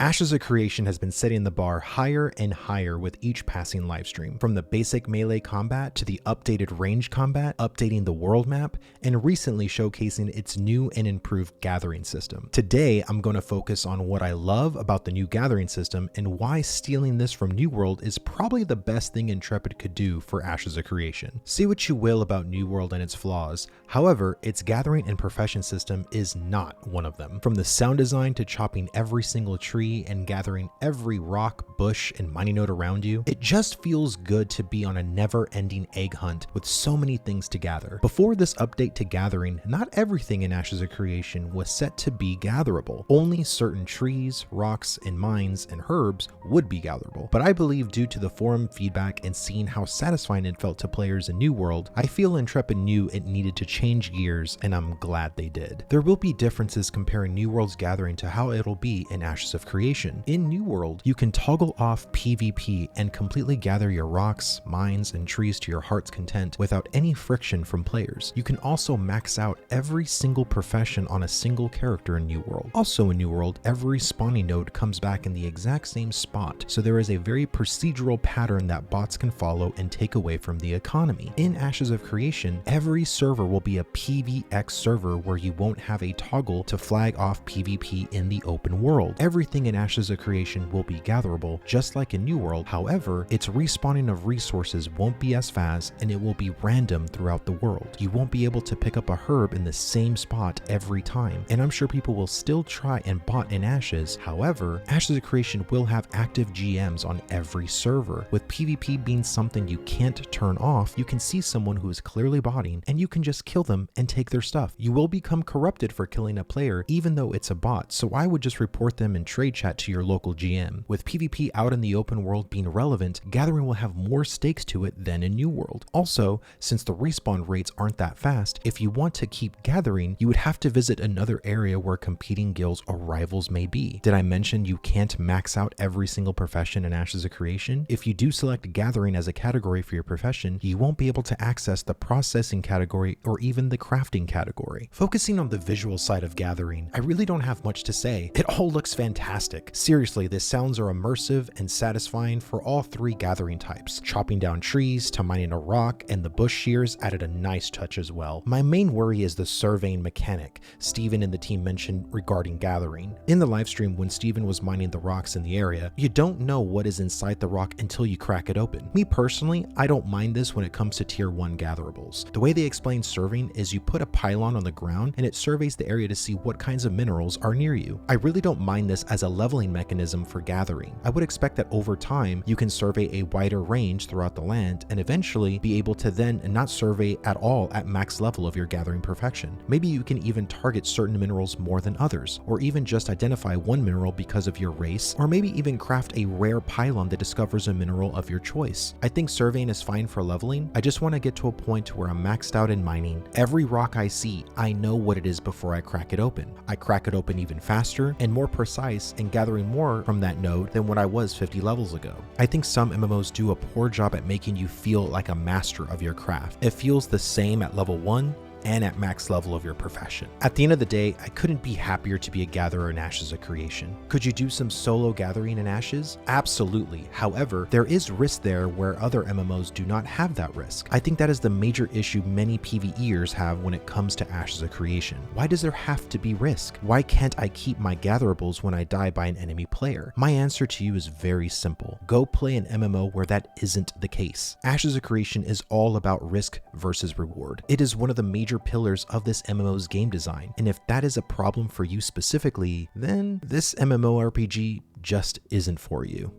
Ashes of Creation has been setting the bar higher and higher with each passing livestream, from the basic melee combat to the updated range combat, updating the world map, and recently showcasing its new and improved gathering system. Today, I'm going to focus on what I love about the new gathering system and why stealing this from New World is probably the best thing Intrepid could do for Ashes of Creation. See what you will about New World and its flaws, however, its gathering and profession system is not one of them. From the sound design to chopping every single tree and gathering every rock, bush, and mining node around you, it just feels good to be on a never-ending egg hunt with so many things to gather. Before this update to gathering, not everything in Ashes of Creation was set to be gatherable. Only certain trees, rocks, and mines and herbs would be gatherable. But I believe due to the forum feedback and seeing how satisfying it felt to players in New World, I feel Intrepid knew it needed to change gears, and I'm glad they did. There will be differences comparing New World's gathering to how it'll be in Ashes of Creation. In New World, you can toggle off PvP and completely gather your rocks, mines, and trees to your heart's content without any friction from players. You can also max out every single profession on a single character in New World. Also in New World, every spawning node comes back in the exact same spot, so there is a very procedural pattern that bots can follow and take away from the economy. In Ashes of Creation, every server will be a PvX server where you won't have a toggle to flag off PvP in the open world. Everything in Ashes of Creation will be gatherable, just like in New World. However, its respawning of resources won't be as fast and it will be random throughout the world. You won't be able to pick up a herb in the same spot every time, and I'm sure people will still try and bot in Ashes. However, Ashes of Creation will have active GMs on every server. With PvP being something you can't turn off, you can see someone who is clearly botting and you can just kill them and take their stuff. You will become corrupted for killing a player even though it's a bot, so I would just report them in trade chat to your local GM. With PvP out in the open world being relevant, gathering will have more stakes to it than in New World. Also, since the respawn rates aren't that fast, if you want to keep gathering, you would have to visit another area where competing guilds or rivals may be. Did I mention you can't max out every single profession in Ashes of Creation? If you do select gathering as a category for your profession, you won't be able to access the processing category or even the crafting category. Focusing on the visual side of gathering, I really don't have much to say. It all looks fantastic. Seriously, the sounds are immersive and satisfying for all three gathering types. Chopping down trees to mining a rock, and the bush shears added a nice touch as well. My main worry is the surveying mechanic Steven and the team mentioned regarding gathering. In the livestream when Steven was mining the rocks in the area, you don't know what is inside the rock until you crack it open. Me personally, I don't mind this when it comes to tier 1 gatherables. The way they explain surveying is you put a pylon on the ground and it surveys the area to see what kinds of minerals are near you. I really don't mind this as a leveling mechanism for gathering. I would expect that over time you can survey a wider range throughout the land and eventually be able to then not survey at all at max level of your gathering perfection. Maybe you can even target certain minerals more than others, or even just identify one mineral because of your race, or maybe even craft a rare pylon that discovers a mineral of your choice. I think surveying is fine for leveling. I just want to get to a point where I'm maxed out in mining. Every rock I see, I know what it is before I crack it open. I crack it open even faster and more precise and gathering more from that node than what I was 50 levels ago. I think some MMOs do a poor job at making you feel like a master of your craft. It feels the same at level 1 and at max level of your profession. At the end of the day, I couldn't be happier to be a gatherer in Ashes of Creation. Could you do some solo gathering in Ashes? Absolutely. However, there is risk there where other MMOs do not have that risk. I think that is the major issue many PvEers have when it comes to Ashes of Creation. Why does there have to be risk? Why can't I keep my gatherables when I die by an enemy player? My answer to you is very simple. Go play an MMO where that isn't the case. Ashes of Creation is all about risk versus reward. It is one of the major pillars of this MMO's game design, and if that is a problem for you specifically, then this MMORPG just isn't for you.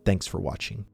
Thanks for watching.